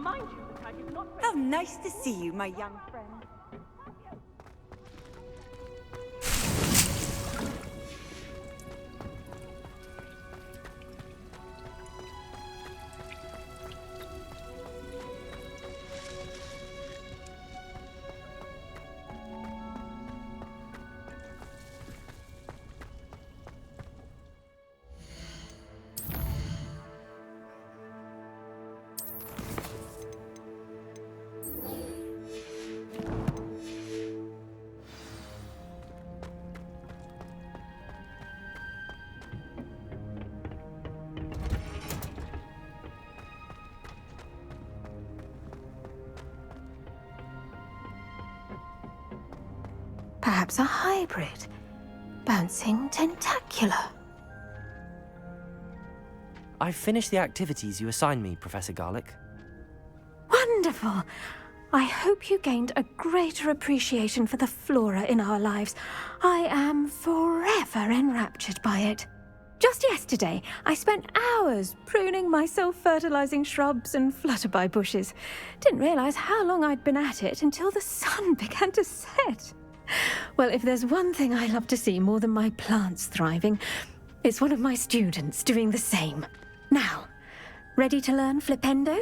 remind you that I did not... How nice to see you, my young friend. Perhaps a hybrid. Bouncing tentacular. I've finished the activities you assigned me, Professor Garlick. Wonderful! I hope you gained a greater appreciation for the flora in our lives. I am forever enraptured by it. Just yesterday, I spent hours pruning my self-fertilizing shrubs and flutterby bushes. Didn't realize how long I'd been at it until the sun began to set. Well, if there's one thing I love to see more than my plants thriving, it's one of my students doing the same. Now, ready to learn Flipendo?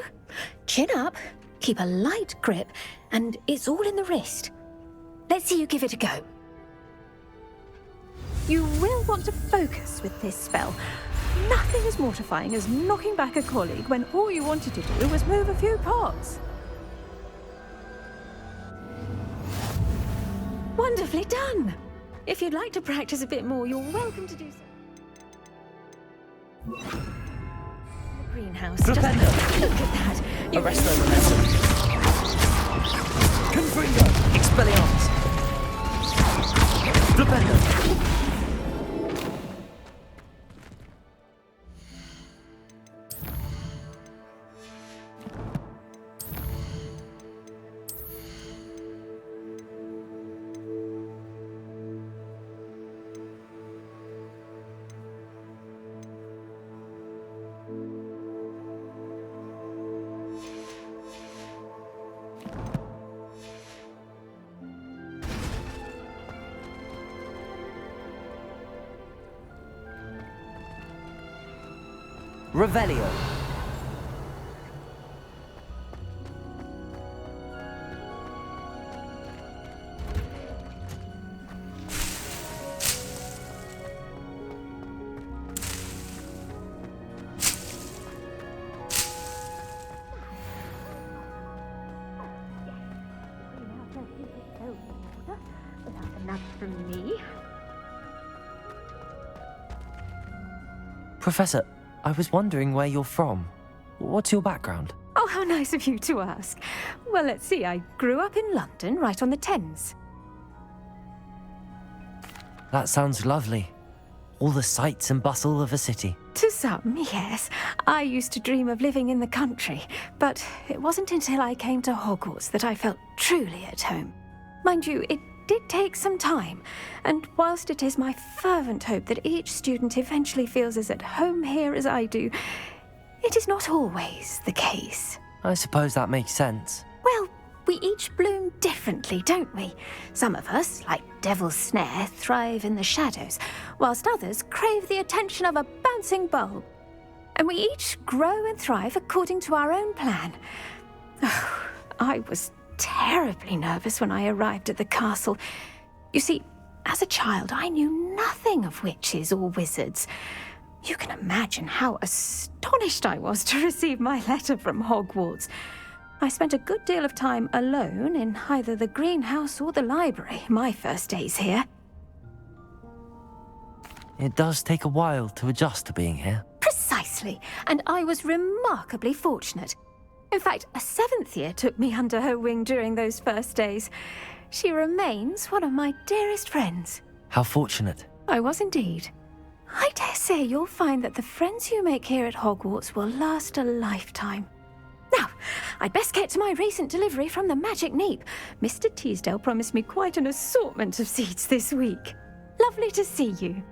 Chin up, keep a light grip, and it's all in the wrist. Let's see you give it a go. You will want to focus with this spell. Nothing as mortifying as knocking back a colleague when all you wanted to do was move a few pots. Wonderfully done! If you'd like to practice a bit more, you're welcome to do so. The greenhouse. Flipendo! Just look at that! Arresto momentum. Confringo! Expelliarmus! Flipendo! Revelio. That's enough from me. Professor, I was wondering where you're from. What's your background? Oh, how nice of you to ask. Well, let's see. I grew up in London, right on the Thames. That sounds lovely. All the sights and bustle of a city. To some, yes. I used to dream of living in the country, but it wasn't until I came to Hogwarts that I felt truly at home. Mind you, it did take some time, and whilst it is my fervent hope that each student eventually feels as at home here as I do, it is not always the case. I suppose that makes sense. Well, we each bloom differently, don't we? Some of us, like Devil's Snare, thrive in the shadows, whilst others crave the attention of a bouncing bulb. And we each grow and thrive according to our own plan. Oh, I was terribly nervous when I arrived at the castle. You see, as a child, I knew nothing of witches or wizards. You can imagine how astonished I was to receive my letter from Hogwarts. I spent a good deal of time alone in either the greenhouse or the library my first days here. It does take a while to adjust to being here. Precisely, and I was remarkably fortunate. In fact, a 7th year took me under her wing during those first days. She remains one of my dearest friends. How fortunate. I was indeed. I dare say you'll find that the friends you make here at Hogwarts will last a lifetime. Now, I'd best get to my recent delivery from the Magic Neep. Mr. Teasdale promised me quite an assortment of seeds this week. Lovely to see you.